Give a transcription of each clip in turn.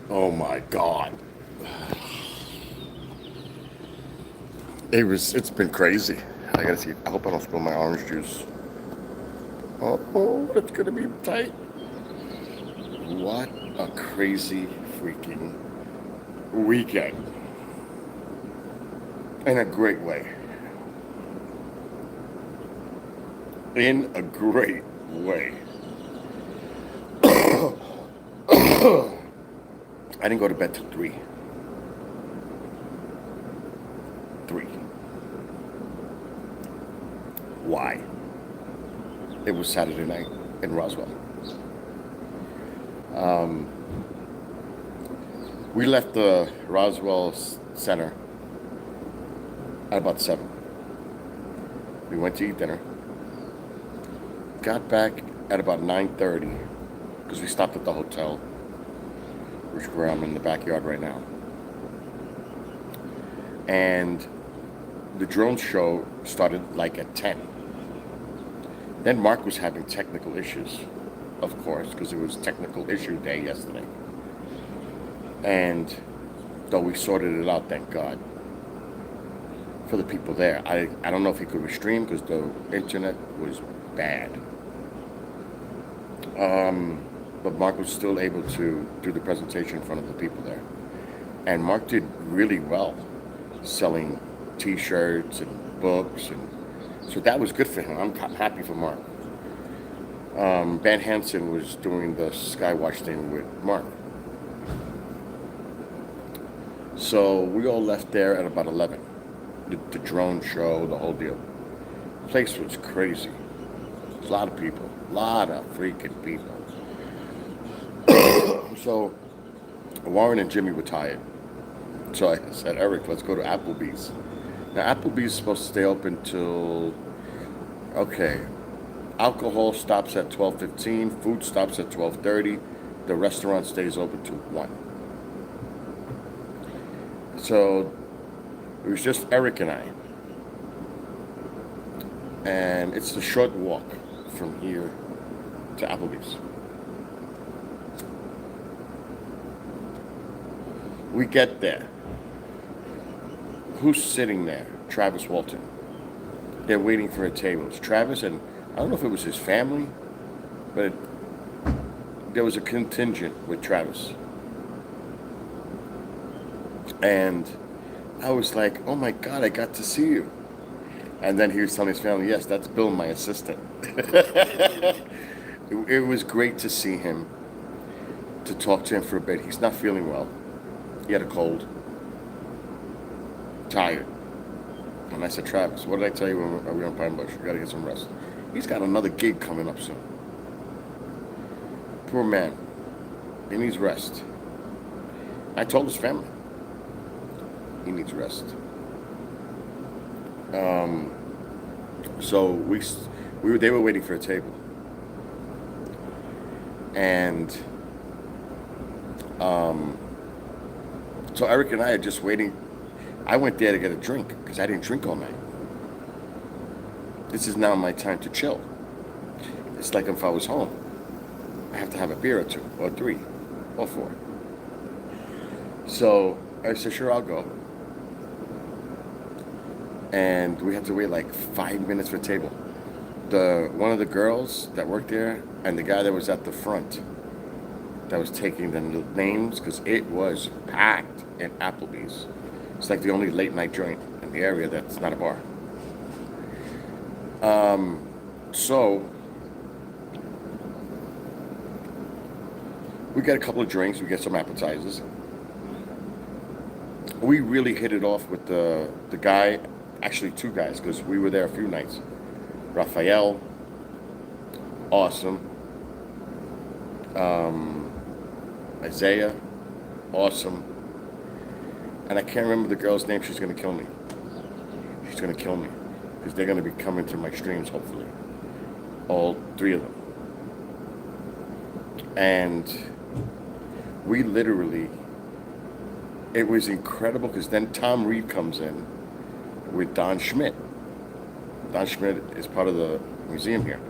Oh my God. It's been crazy. I gotta see. I hope I don't spill my orange juice. Oh, it's gonna be tight. What a crazy freaking weekend. In a great way. In a great way. I didn't go to bed till 3. 3. Why? It was Saturday night in Roswell. We left the Roswell Center at about 7. We went to eat dinner. Got back at about 9:30 because we stopped at the hotel, which where I'm in the backyard right now. And the drone show started like at 10. Then Mark was having technical issues, of course, because it was technical issue day yesterday. And though we sorted it out, thank God, for the people there. I don't know if he could restream because the internet was bad. But Mark was still able to do the presentation in front of the people there. And Mark did really well selling t-shirts and books, and so that was good for him. I'm happy for Mark. Ben Hansen was doing the Skywatch thing with Mark. So we all left there at about 11. The drone show, the whole deal. The place was crazy. A lot of people. A lot of freaking people. So Warren and Jimmy were tired. So I said, Eric, let's go to Applebee's. Now, Applebee's is supposed to stay open till, okay, alcohol stops at 12:15, food stops at 12:30, the restaurant stays open till 1. So it was just Eric and I. And it's a short walk from here to Applebee's. We get there. Who's sitting there? Travis Walton. They're waiting for a table. It's Travis, and I don't know if it was his family, but there was a contingent with Travis. And I was like, oh my God, I got to see you. And then he was telling his family, yes, that's Bill, my assistant. It was great to see him, to talk to him for a bit. He's not feeling well. He had a cold. Tired. And I said, Travis, what did I tell you when we were on Pine Bush? You got to get some rest. He's got another gig coming up soon. Poor man. He needs rest. I told his family. He needs rest. So they were waiting for a table. And so Eric and I are just waiting. I went there to get a drink because I didn't drink all night. This is now my time to chill. It's like if I was home. I have to have a beer or 2 or 3 or 4. So I said, sure, I'll go. And we had to wait like 5 minutes for a table. One of the girls that worked there and the guy that was at the front that was taking the names, because it was packed in Applebee's. It's like the only late night joint in the area that's not a bar. So we get a couple of drinks, we get some appetizers. We really hit it off with the guy, actually 2 guys, because we were there a few nights. Raphael, awesome. Isaiah, awesome. And I can't remember the girl's name. She's going to kill me. She's going to kill me. Because they're going to be coming to my streams, hopefully. All 3 of them. And we literally, it was incredible because then Tom Reed comes in with Don Schmidt. Don Schmidt is part of the museum here.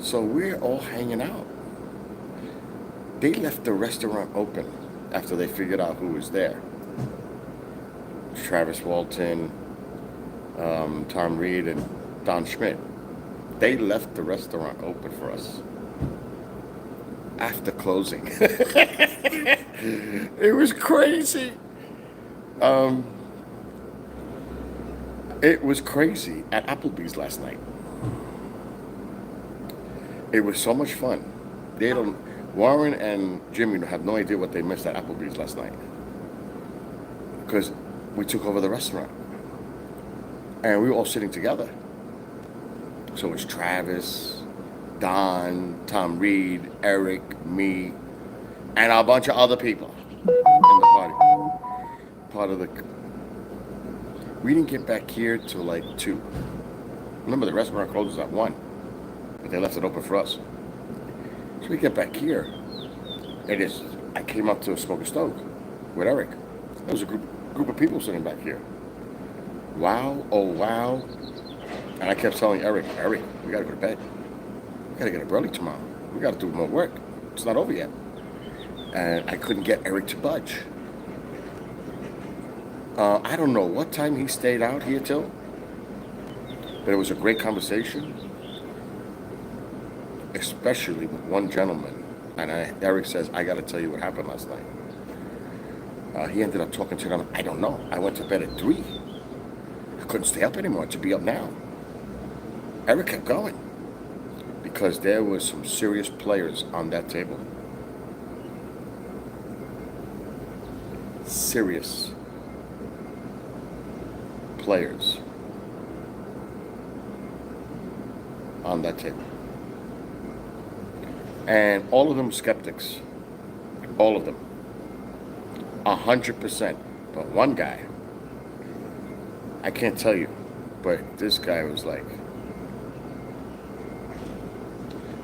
So we're all hanging out. They left the restaurant open after they figured out who was there. Travis Walton, Tom Reed, and Don Schmidt. They left the restaurant open for us after closing. It was crazy. It was crazy at Applebee's last night. It was so much fun. Warren and Jimmy have no idea what they missed at Applebee's last night, because we took over the restaurant and we were all sitting together. So it was Travis, Don, Tom Reed, Eric, me, and a bunch of other people in the party. We didn't get back here till like 2. Remember, the restaurant closes at 1, but they left it open for us. So we get back here, I came up to smoke a stove with Eric. There was a group of people sitting back here. Wow, oh wow. And I kept telling Eric, we gotta go to bed. We gotta get up early tomorrow. We gotta do more work. It's not over yet. And I couldn't get Eric to budge. I don't know what time he stayed out here till, but it was a great conversation, especially with one gentleman. And Eric says, I got to tell you what happened last night. He ended up talking to them. I don't know. I went to bed at 3. I couldn't stay up anymore to be up now. Eric kept going because there was some serious players on that table. Serious players on that table. And all of them skeptics. All of them. 100%. But one guy, I can't tell you, but this guy was like,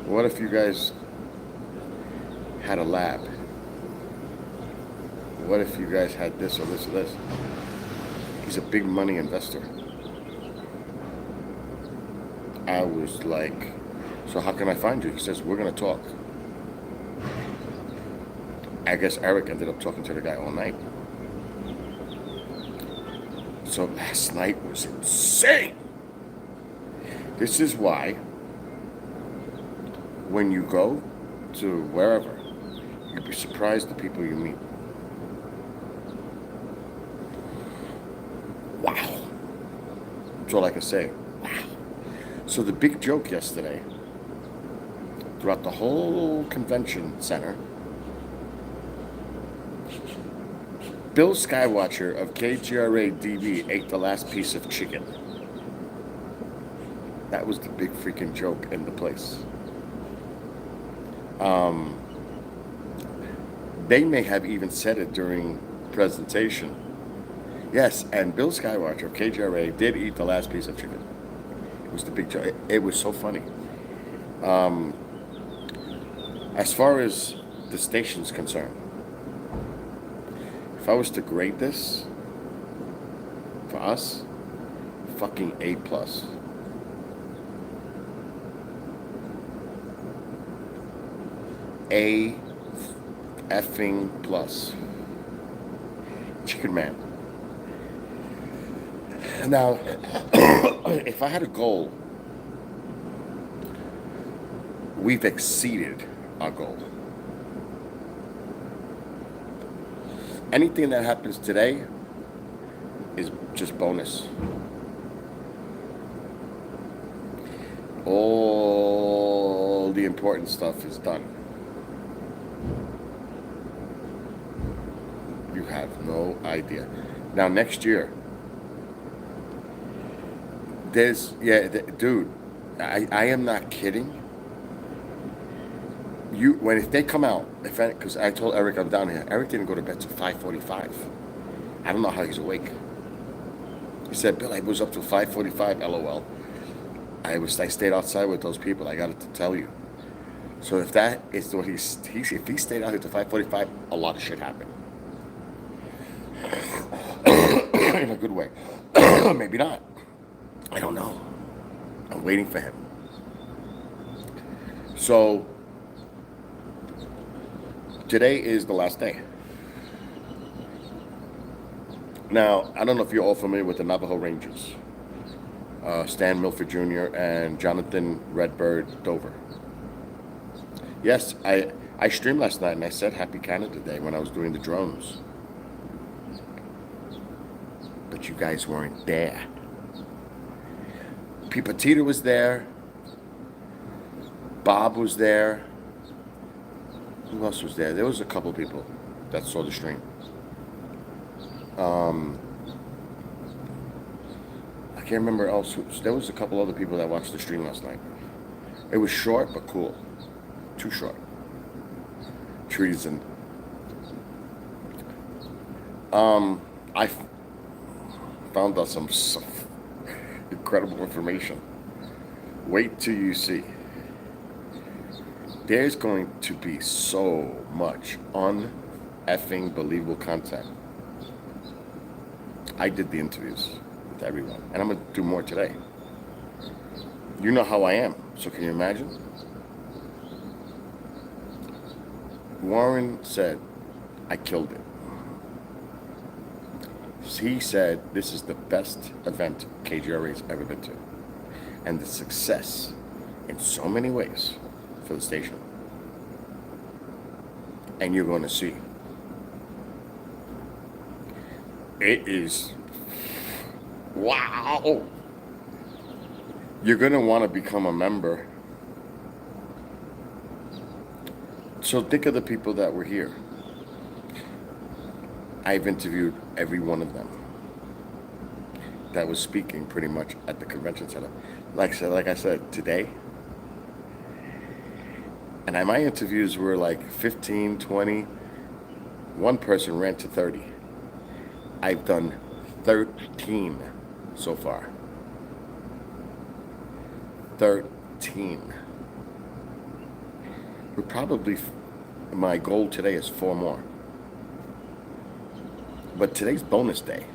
what if you guys had a lab? What if you guys had this or this or this? He's a big money investor. I was like, so how can I find you? He says, we're going to talk. I guess Eric ended up talking to the guy all night. So last night was insane. This is why when you go to wherever, you'd be surprised the people you meet. Wow. That's all I can say. Wow. So the big joke yesterday, throughout the whole convention center, Bill SKYWATCHER of KGRA DB ate the last piece of chicken. That was the big freaking joke in the place. They may have even said it during presentation. Yes, and Bill SKYWATCHER of KGRA did eat the last piece of chicken. It was the big joke. It was so funny. As far as the station's concerned, if I was to grade this for us, fucking A+. A effing plus. Chicken Man. Now, if I had a goal, we've exceeded our goal. Anything that happens today is just bonus. All the important stuff is done. You have no idea. Now next year, dude, I am not kidding. If they come out, because I told Eric I'm down here. Eric didn't go to bed till 5:45. I don't know how he's awake. He said, Bill, I was up till 5:45. LOL. I stayed outside with those people. I got to tell you. So if that is what if he stayed out here till 5:45, a lot of shit happened. In a good way. Maybe not. I don't know. I'm waiting for him. So today is the last day. Now, I don't know if you're all familiar with the Navajo Rangers, Stan Milford Jr. and Jonathan Redbird Dover. Yes, I streamed last night and I said Happy Canada Day when I was doing the drones. But you guys weren't there. Petita was there. Bob was there. Who else was there? There was a couple people that saw the stream. I can't remember else. There was a couple other people that watched the stream last night. It was short but cool. Too short. Treason. I found out some incredible information. Wait till you see. There's going to be so much un-effing believable content. I did the interviews with everyone, and I'm going to do more today. You know how I am, so can you imagine? Warren said, I killed it. He said, this is the best event KGRA's ever been to. And the success, in so many ways, for the station. And you're going to see. It is, wow. You're going to want to become a member. So think of the people that were here. I've interviewed every one of them that was speaking pretty much at the convention center. Like I said, today. And my interviews were like 15, 20. One person ran to 30. I've done 13 so far. 13. We're probably, my goal today is 4 more. But today's bonus day.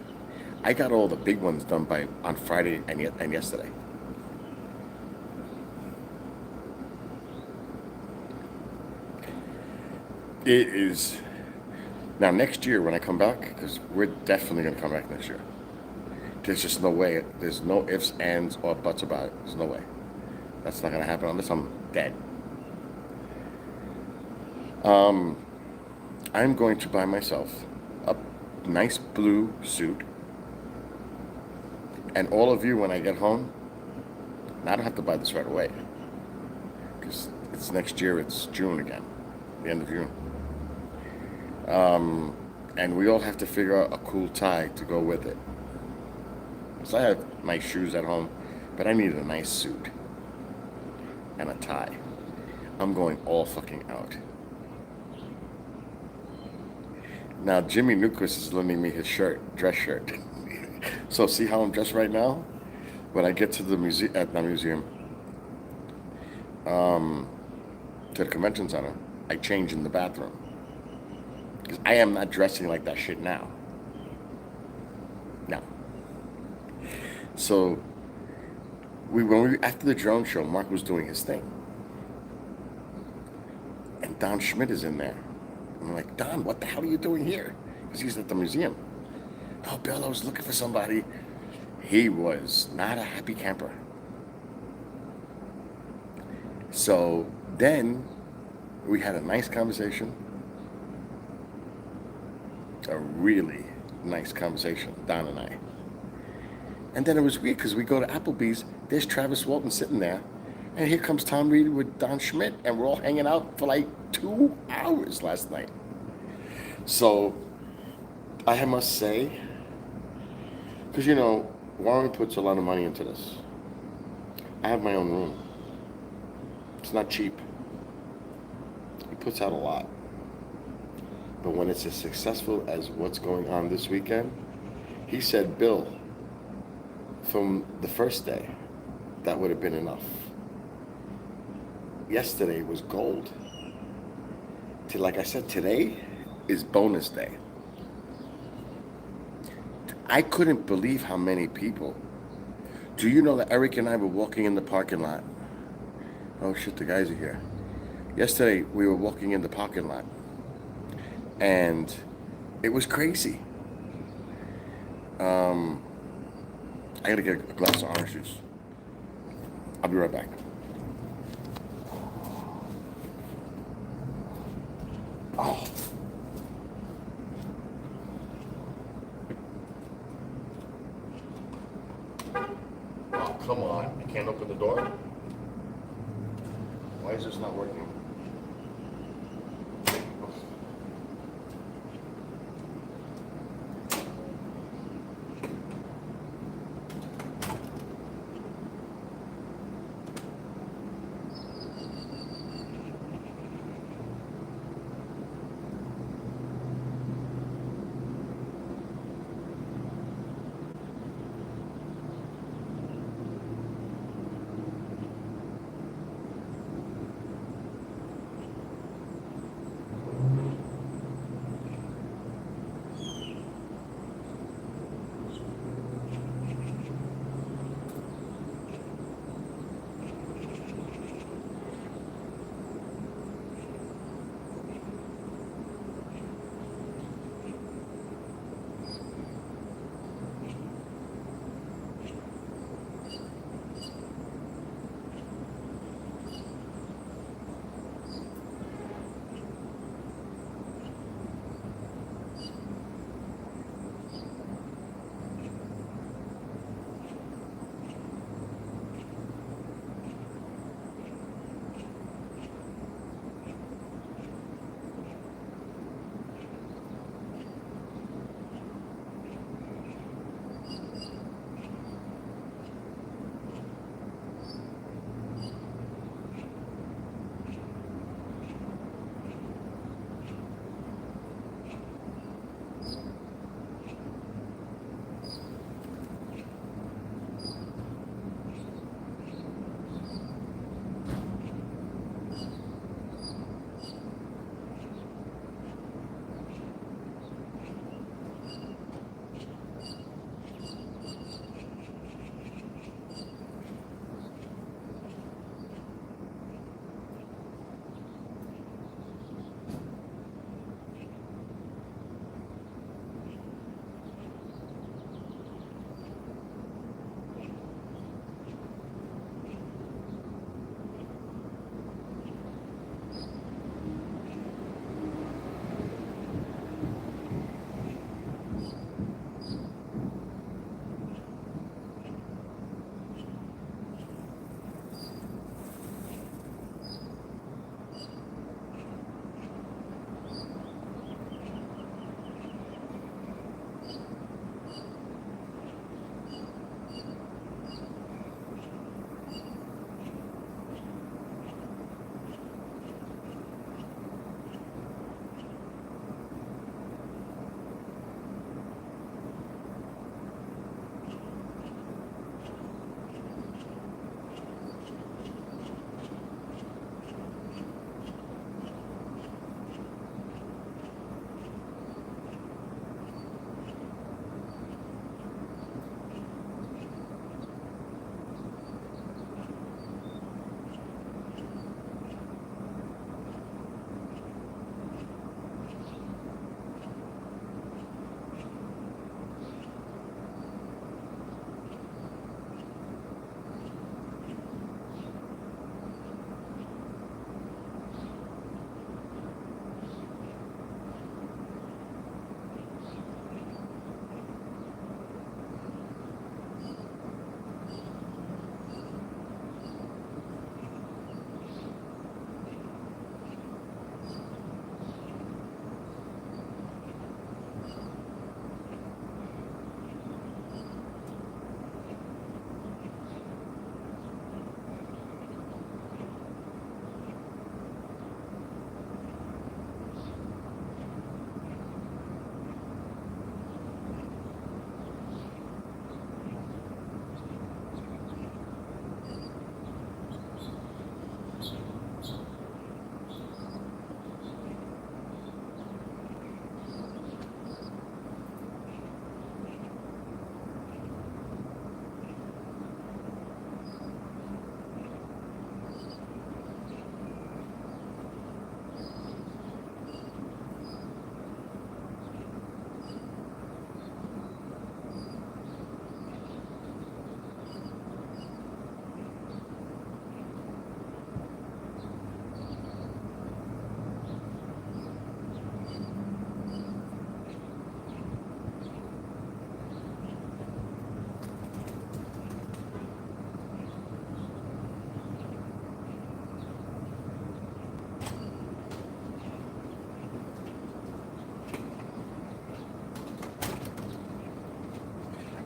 I got all the big ones done on Friday and yesterday. It is now next year when I come back, because we're definitely going to come back next year. There's just no way. There's no ifs, ands, or buts about it. There's no way. That's not going to happen unless I'm dead. I'm going to buy myself a nice blue suit. And all of you, when I get home, and I don't have to buy this right away, because it's next year, it's June again, the end of June. And we all have to figure out a cool tie to go with it. So I have nice shoes at home, but I needed a nice suit and a tie. I'm going all fucking out. Now Jimmy Newquist is lending me his shirt, dress shirt. So see how I'm dressed right now? When I get to the to the convention center, I change in the bathroom. Because I am not dressing like that shit now. No. So after the drone show, Mark was doing his thing. And Don Schmidt is in there. I'm like, Don, what the hell are you doing here? Because he's at the museum. No, Bill, I was looking for somebody. He was not a happy camper. So then we had a nice conversation. A really nice conversation, Don and I. And then it was weird because we go to Applebee's, there's Travis Walton sitting there, and here comes Tom Reed with Don Schmidt, and we're all hanging out for like 2 hours last night. So I must say, because you know, Warren puts a lot of money into this. I have my own room. It's not cheap. He puts out a lot. But when it's as successful as what's going on this weekend, he said, Bill, from the first day, that would have been enough. Yesterday was gold. Like I said, today is bonus day. I couldn't believe how many people. Do you know that Eric and I were walking in the parking lot? Oh shit, the guys are here. Yesterday, we were walking in the parking lot. And it was crazy. Um, I gotta get a glass of orange juice. I'll be right back. Oh, oh, come on. You can't open the door? Why is this not working?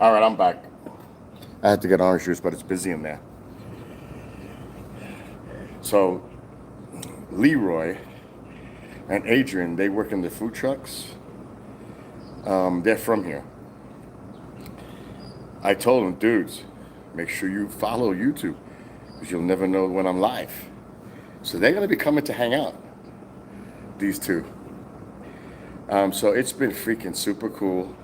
All right, I'm back. I had to get orange juice, but it's busy in there. So Leroy and Adrian, they work in the food trucks. They're from here. I told them, dudes, make sure you follow YouTube because you'll never know when I'm live. So they're gonna be coming to hang out. These two. So it's been freaking super cool.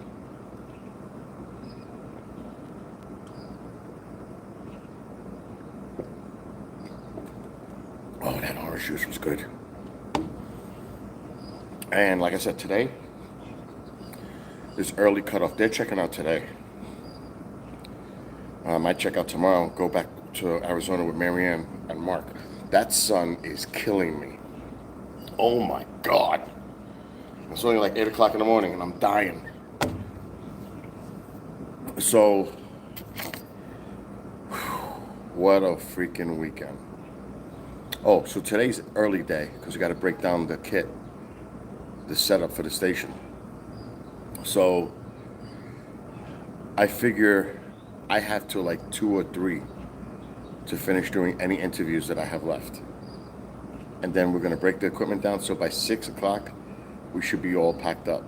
Oh, that orange juice was good. And like I said, today, this early cutoff, they're checking out today. I check out tomorrow, go back to Arizona with Marianne and Mark. That sun is killing me. Oh my God. It's only like 8 o'clock in the morning and I'm dying. So, what a freaking weekend. Oh, so today's early day because we got to break down the kit, the setup for the station. So, I figure I have to like 2 or 3 to finish doing any interviews that I have left. And then we're going to break the equipment down. So by 6 o'clock, we should be all packed up.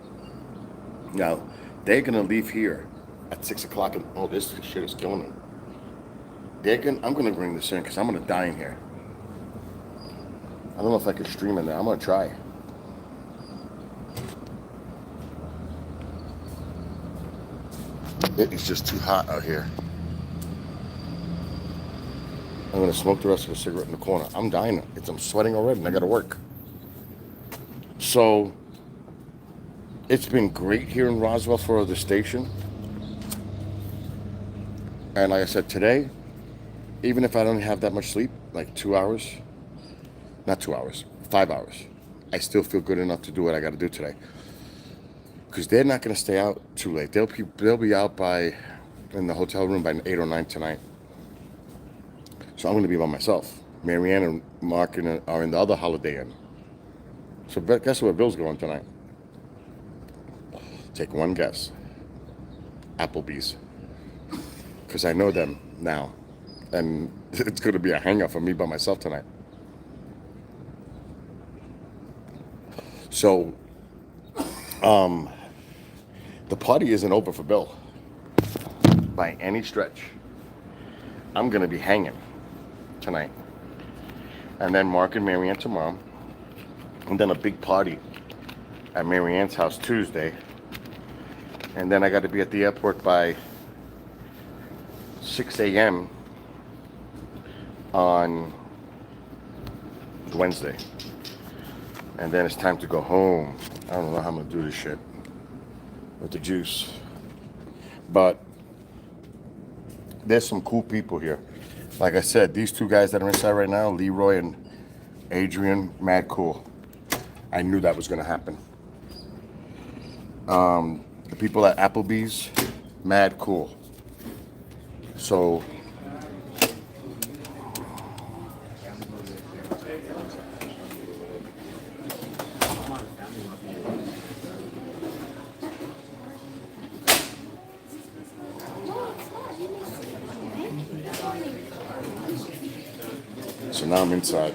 Now, they're going to leave here at 6 o'clock. And oh, this shit is killing me. I'm going to bring this in because I'm going to die in here. I don't know if I can stream in there. I'm going to try. It is just too hot out here. I'm going to smoke the rest of the cigarette in the corner. I'm dying. I'm sweating already and I got to work. So, it's been great here in Roswell for the station. And like I said, today, even if I don't have that much sleep, like 2 hours, not 2 hours, 5 hours, I still feel good enough to do what I got to do today. Because they're not going to stay out too late. They'll be out in the hotel room by 8 or 9 tonight. So I'm going to be by myself. Marianne and Mark are in the other Holiday Inn. So guess where Bill's going tonight? Take one guess. Applebee's. Because I know them now. And it's going to be a hang-up for me by myself tonight. So, the party isn't over for Bill. By any stretch. I'm going to be hanging tonight. And then Mark and Marianne tomorrow. And then a big party at Marianne's house Tuesday. And then I got to be at the airport by 6 a.m. on Wednesday. And then it's time to go home. I don't know how I'm going to do this shit with the juice. But there's some cool people here. Like I said, these two guys that are inside right now, Leroy and Adrian, mad cool. I knew that was going to happen. The people at Applebee's, mad cool. So, now I'm inside.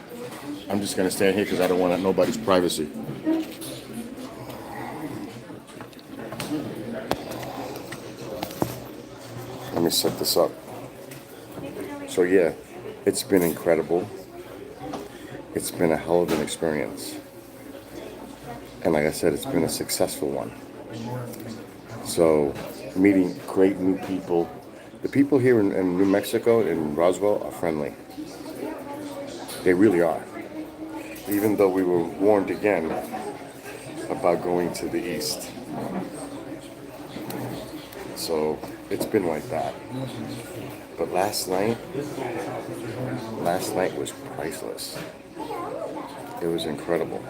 I'm just going to stand here because I don't want nobody's privacy. Let me set this up. So yeah, it's been incredible. It's been a hell of an experience. And like I said, it's been a successful one. So meeting great new people. The people here in New Mexico, in Roswell, are friendly. They really are. Even though we were warned again about going to the east. So it's been like that. But last night was priceless. It was incredible.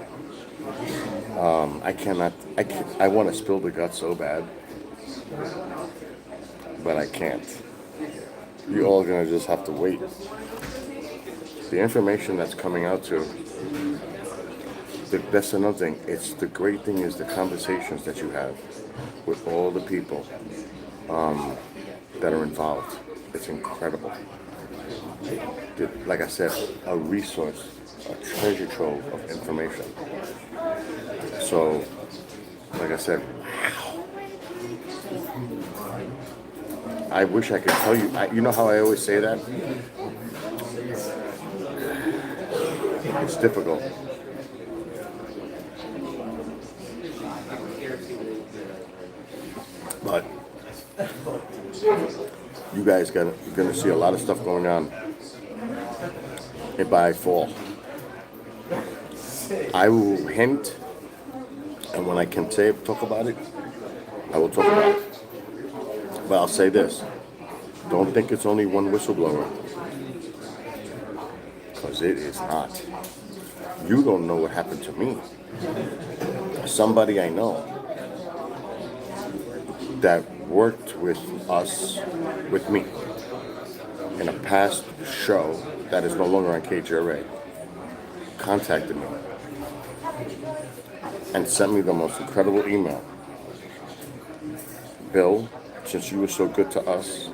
I want to spill the guts so bad, but I can't. You're all gonna just have to wait. The information that's coming out too, that's another thing. It's the great thing is the conversations that you have with all the people. that are involved. It's incredible. Like I said, a resource, a treasure trove of information. So, like I said, I wish I could tell you. You know how I always say that? It's difficult. But you guys you're gonna see a lot of stuff going on by fall. I will hint, and when I can talk about it, I will talk about it. But I'll say this: don't think it's only one whistleblower, because it is not. You don't know what happened to me. Somebody I know that worked with me, in a past show that is no longer on KGRA, contacted me and sent me the most incredible email. Bill, since you were so good to us,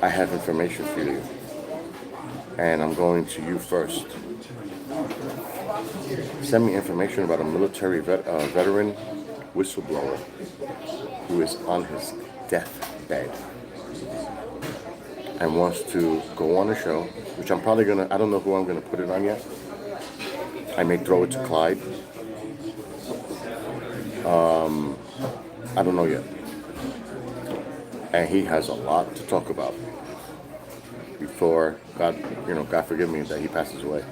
I have information for you, and I'm going to you first. Send me information about a military veteran whistleblower who is on his deathbed and wants to go on a show, which I'm probably I don't know who I'm gonna put it on yet. I may throw it to Clyde. I don't know yet. And he has a lot to talk about before God forgive me that he passes away.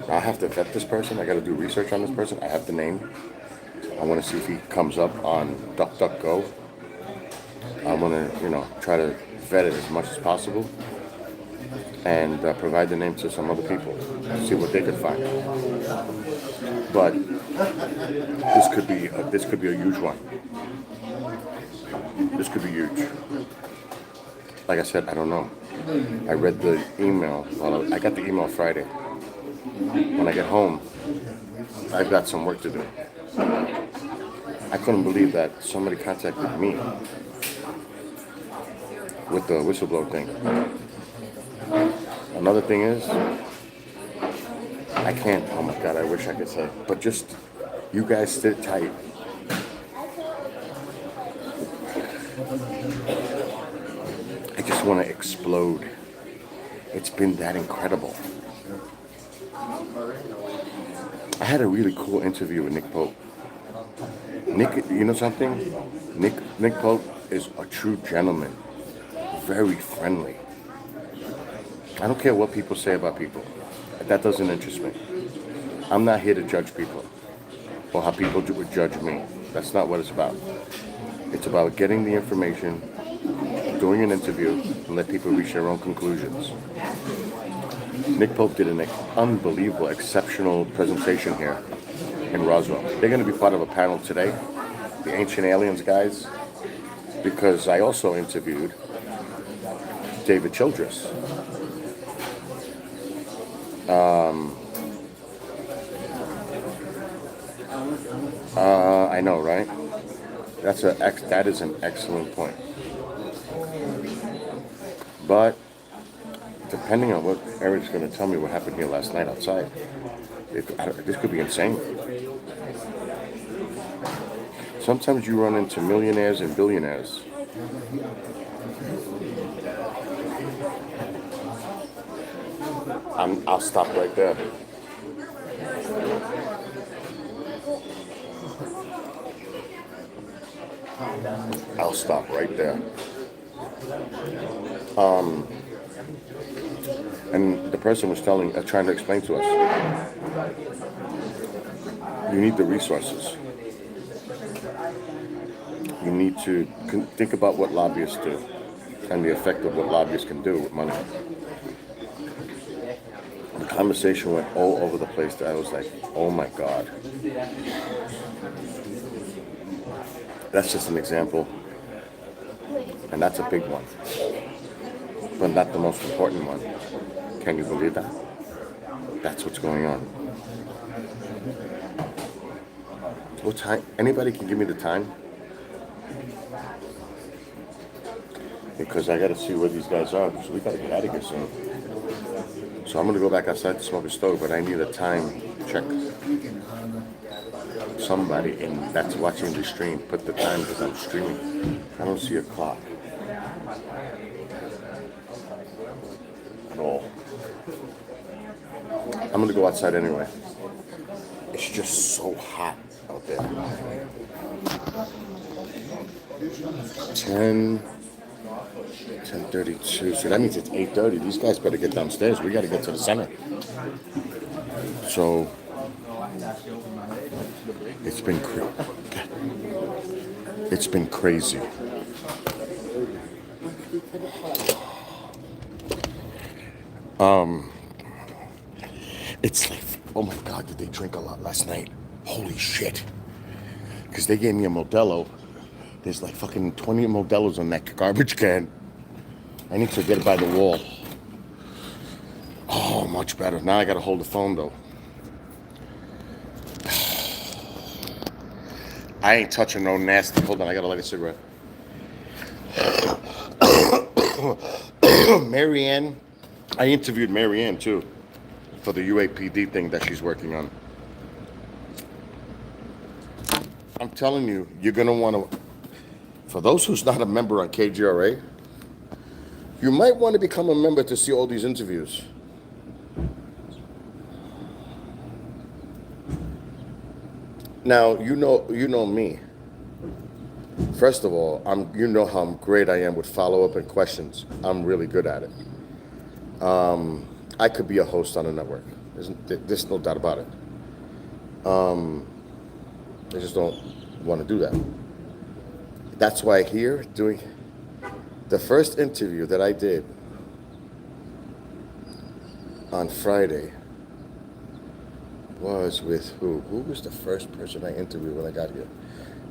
I have to vet this person. I got to do research on this person. I have the name. I want to see if he comes up on DuckDuckGo. I want to, try to vet it as much as possible and provide the name to some other people, see what they could find. But this could be a huge one. This could be huge. Like I said, I don't know. I read the email. Well, I got the email Friday. When I get home, I've got some work to do. I couldn't believe that somebody contacted me with the whistleblower thing. Another thing is, I can't, oh my God, I wish I could say, but just, you guys sit tight. I just want to explode. It's been that incredible. I had a really cool interview with Nick Pope. Nick, you know something? Nick Pope is a true gentleman. Very friendly. I don't care what people say about people. That doesn't interest me. I'm not here to judge people or how people would judge me. That's not what it's about. It's about getting the information, doing an interview, and let people reach their own conclusions. Nick Pope did an unbelievable, exceptional presentation here in Roswell. They're going to be part of a panel today, the Ancient Aliens guys, because I also interviewed David Childress. I know, right? That is an excellent point. But depending on what Eric's going to tell me what happened here last night outside, this could be insane. Sometimes you run into millionaires and billionaires. I'll stop right there. I'll stop right there. And the person was trying to explain to us, you need the resources. You need to think about what lobbyists do and the effect of what lobbyists can do with money. The conversation went all over the place that I was like, oh my God. That's just an example. And that's a big one. But not the most important one. Can you believe that? That's what's going on. What time? Anybody can give me the time? because I got to see where these guys are. So we got to get out of here soon. So I'm going to go back outside to smoke a stove, but I need a time check. Somebody that's watching the stream, put the time because I'm streaming. I don't see a clock at all. I'm going to go outside anyway. It's just so hot out there. 10:32. So that means it's 8:30. These guys better get downstairs. We got to get to the center. So it's been crazy. It's like, oh my God, did they drink a lot last night? Holy shit. Because they gave me a Modelo. There's like fucking 20 Modelos on that garbage can. I need to get it by the wall. Oh, much better. Now I got to hold the phone though. I ain't touching no nasty. Hold on, I got to light a cigarette. Marianne. I interviewed Marianne too for the UAPD thing that she's working on. I'm telling you, you're going to want to, for those who's not a member on KGRA, you might want to become a member to see all these interviews. Now, you know me. First of all, you know how great I am with follow-up and questions. I'm really good at it. I could be a host on a network. There's no doubt about it. I just don't want to do that. That's why here, doing the first interview that I did on Friday was with who? Who was the first person I interviewed when I got here?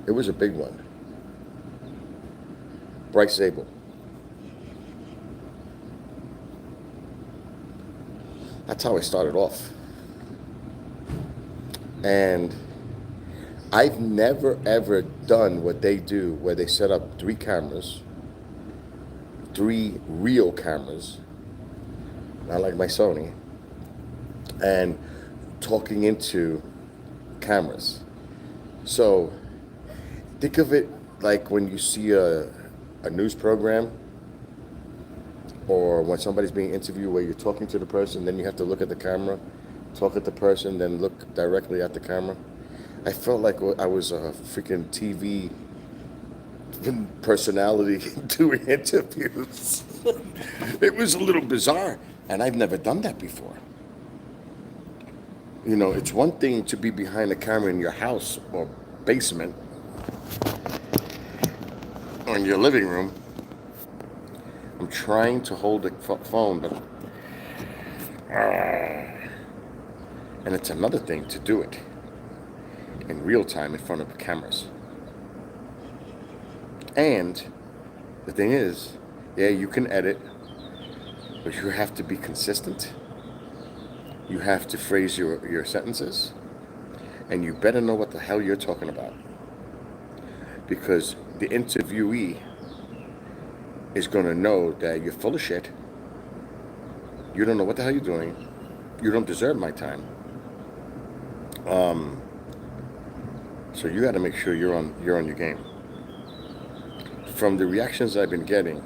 It was a big one. Bryce Zabel. That's how I started off. And I've never ever done what they do, where they set up 3 cameras, 3 real cameras, not like my Sony, and talking into cameras. So think of it like when you see a news program, or when somebody's being interviewed where you're talking to the person, then you have to look at the camera, talk at the person, then look directly at the camera. I felt like I was a freaking TV personality doing interviews. It was a little bizarre, and I've never done that before. You know, it's one thing to be behind the camera in your house or basement or in your living room. I'm trying to hold the phone, but and it's another thing to do it in real time in front of cameras. And the thing is, yeah, you can edit, but you have to be consistent. You have to phrase your sentences, and you better know what the hell you're talking about, because the interviewee is going to know that you're full of shit. You don't know what the hell you're doing. You don't deserve my time. So you got to make sure you're on your game. From the reactions I've been getting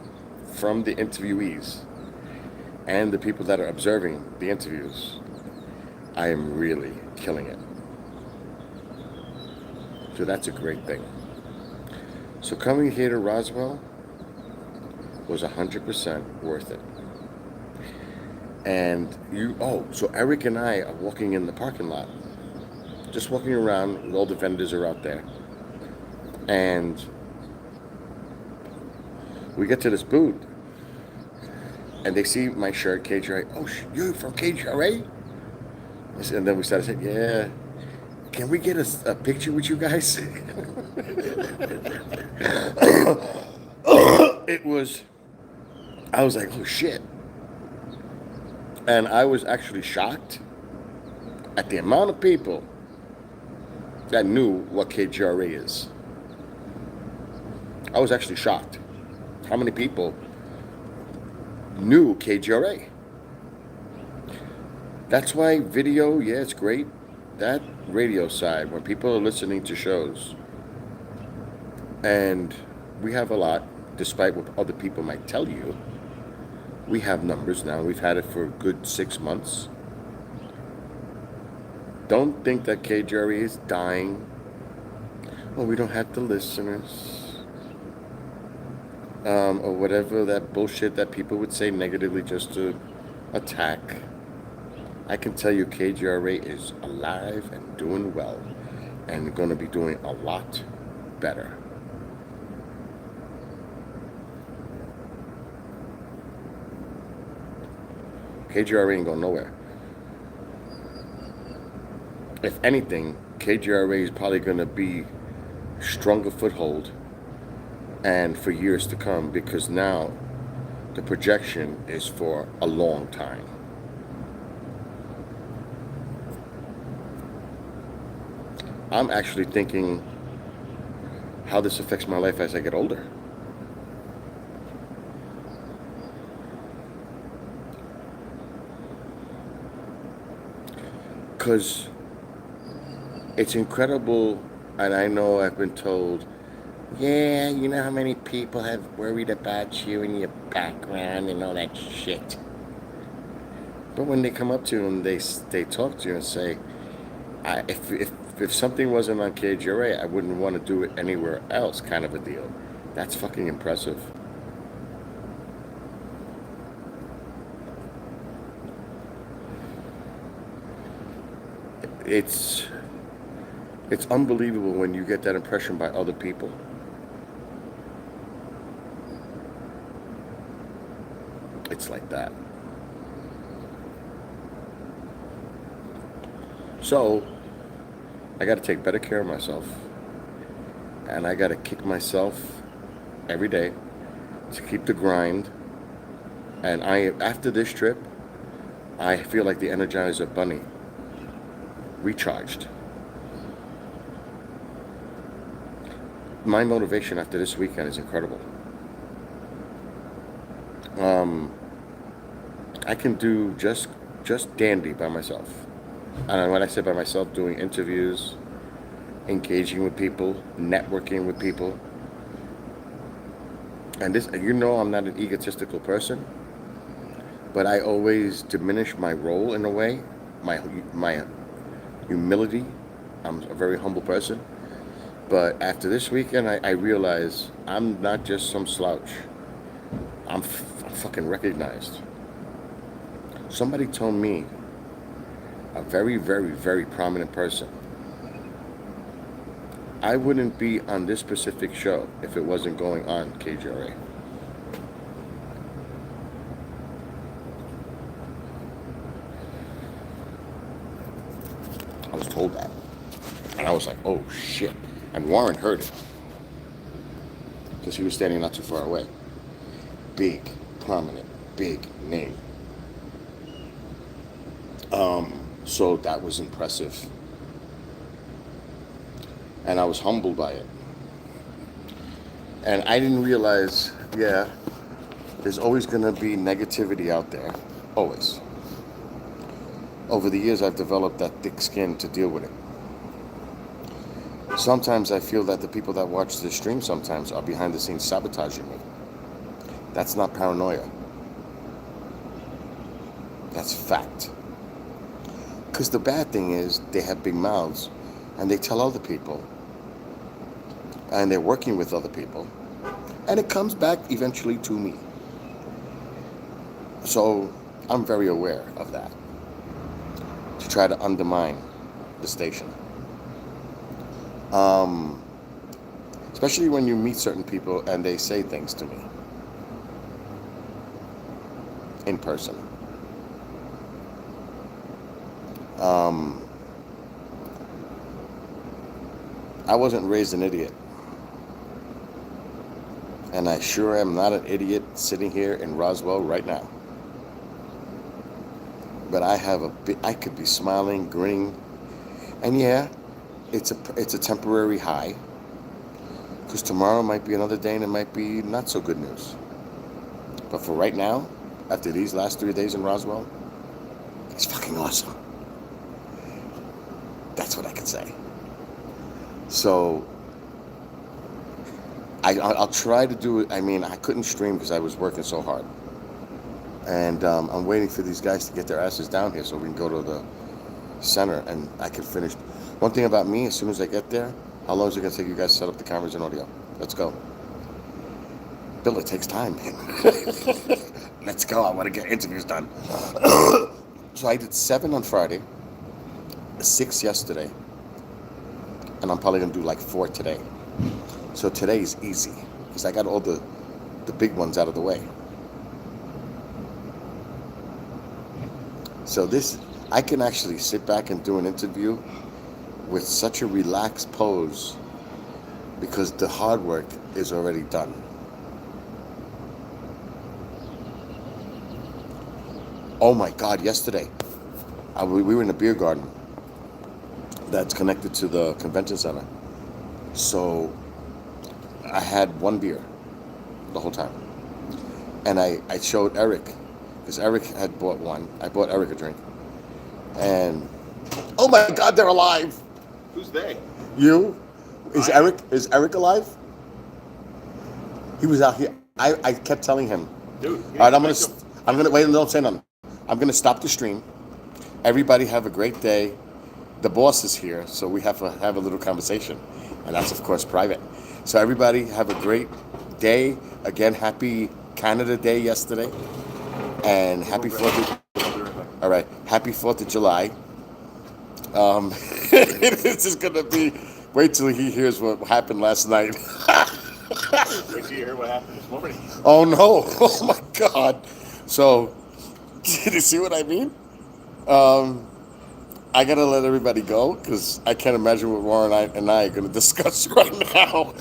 from the interviewees and the people that are observing the interviews, I am really killing it. So that's a great thing. So coming here to Roswell was 100% worth it. And so Eric and I are walking in the parking lot, just walking around, all the vendors are out there. And we get to this booth, and they see my shirt, KGRA. Oh, you're from KGRA? And then we started saying, yeah, can we get a picture with you guys? I was like, oh shit. And I was actually shocked at the amount of people that knew what KGRA is. I was actually shocked how many people new KGRA. That's why video, yeah, it's great. That radio side, when people are listening to shows, and we have a lot, despite what other people might tell you, we have numbers now. We've had it for a good 6 months. Don't think that KGRA is dying. Oh, we don't have the listeners. Or whatever that bullshit that people would say negatively just to attack. I can tell you KGRA is alive and doing well and going to be doing a lot better. KGRA ain't going nowhere. If anything, KGRA is probably going to be stronger foothold and for years to come, because now the projection is for a long time. I'm actually thinking how this affects my life as I get older. Because it's incredible, and I know I've been told, yeah, you know how many people have worried about you and your background and all that shit. But when they come up to you and they talk to you and say, if something wasn't on KGRA, I wouldn't want to do it anywhere else, kind of a deal. That's fucking impressive. It's unbelievable when you get that impression by other people. It's like that. So, I got to take better care of myself. And I got to kick myself every day to keep the grind. And after this trip, I feel like the Energizer Bunny. Recharged. My motivation after this weekend is incredible. I can do just dandy by myself. And when I say by myself, doing interviews, engaging with people, networking with people. And this, I'm not an egotistical person, but I always diminish my role in a way, my humility. I'm a very humble person. But after this weekend, I realize I'm not just some slouch. I'm fucking recognized. Somebody told me, a very, very, very prominent person, I wouldn't be on this specific show if it wasn't going on KGRA. I was told that. And I was like, oh shit. And Warren heard it. Because he was standing not too far away. Big, prominent, big name. So that was impressive. And I was humbled by it. And I didn't realize, there's always going to be negativity out there. Always. Over the years, I've developed that thick skin to deal with it. Sometimes I feel that the people that watch this stream sometimes are behind the scenes sabotaging me. That's not paranoia. That's fact. Because the bad thing is they have big mouths and they tell other people. And they're working with other people. And it comes back eventually to me. So I'm very aware of that. To try to undermine the station. Especially when you meet certain people and they say things to me. In person. I wasn't raised an idiot. And I sure am not an idiot sitting here in Roswell right now. But I could be smiling, grinning. And yeah, it's a temporary high. Because tomorrow might be another day and it might be not so good news. But for right now, after these last 3 days in Roswell, it's fucking awesome. That's what I can say. So I'll try to do it. I mean, I couldn't stream because I was working so hard. And I'm waiting for these guys to get their asses down here so we can go to the center and I can finish. One thing about me, as soon as I get there, how long is it going to take you guys to set up the cameras and audio? Let's go. Bill, it takes time. Let's go. I want to get interviews done. So I did 7 on Friday, 6 yesterday, and I'm probably going to do like 4 today. So today is easy because I got all the big ones out of the way. So this, I can actually sit back and do an interview with such a relaxed pose because the hard work is already done. Oh my God, yesterday, we were in a beer garden that's connected to the convention center. So I had 1 beer the whole time. And I showed Eric, because Eric had bought one. I bought Eric a drink. And, oh my God, they're alive. Who's they? You? Is Eric alive? He was out here. I kept telling him. Dude. All right, I'm gonna wait and don't say nothing. I'm gonna stop the stream. Everybody have a great day. The boss is here, so we have to have a little conversation. And that's of course private. So everybody have a great day. Again, happy Canada Day yesterday. And happy 4th of, all right, happy 4th of July. This is gonna be, wait till he hears what happened last night. Did you hear what happened this morning? Oh no, oh my God. So, did you see what I mean? I gotta let everybody go because I can't imagine what Warren and I are gonna discuss right now.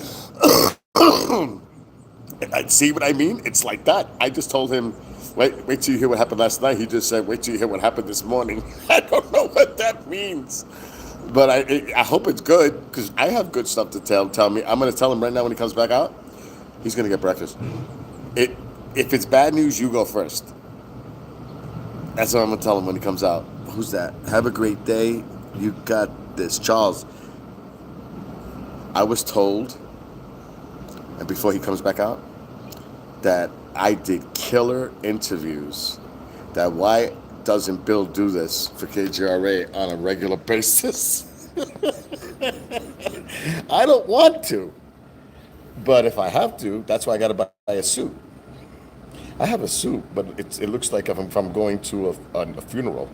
See what I mean? It's like that. I just told him, wait till you hear what happened last night. He just said, wait till you hear what happened this morning. I don't know what that means. But I hope it's good because I have good stuff to tell me. I'm going to tell him right now when he comes back out, he's going to get breakfast. If it's bad news, you go first. That's what I'm going to tell him when he comes out. Who's that? Have a great day. You got this. Charles, I was told, and before he comes back out, that I did killer interviews. That why doesn't Bill do this for KGRA on a regular basis? I don't want to. But if I have to, that's why I got to buy a suit. I have a suit, but it looks like if I'm going to a funeral.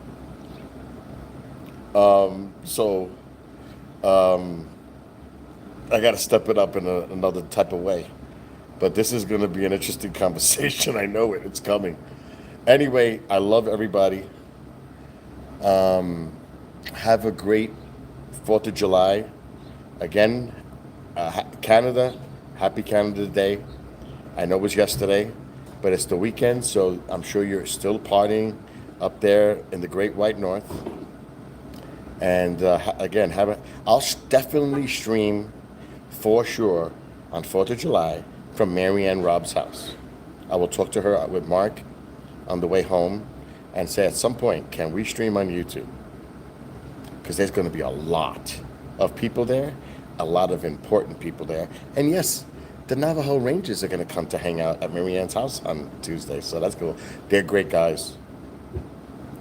So I got to step it up in another type of way. But this is going to be an interesting conversation. I know it. It's coming. Anyway, I love everybody. Have a great 4th of July. Again, Canada, happy Canada Day. I know it was yesterday, but it's the weekend, so I'm sure you're still partying up there in the Great White North. And again, I'll definitely stream for sure on 4th of July from Marianne Robb's house. I will talk to her with Mark on the way home and say at some point, can we stream on YouTube? Because there's going to be a lot of people there, a lot of important people there. And yes, the Navajo Rangers are going to come to hang out at Marianne's house on Tuesday, so that's cool. They're great guys.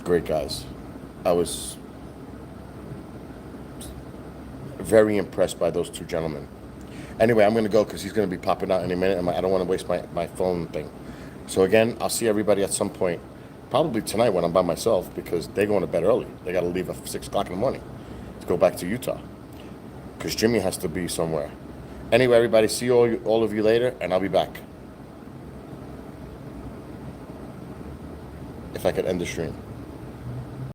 Great guys. I was very impressed by those 2 gentlemen. Anyway, I'm going to go because he's going to be popping out in a minute, and I don't want to waste my phone thing. So again, I'll see everybody at some point, probably tonight when I'm by myself, because they're going to bed early. They got to leave at 6 o'clock in the morning to go back to Utah, because Jimmy has to be somewhere. Anyway, everybody, see all of you later, and I'll be back. If I could end the stream.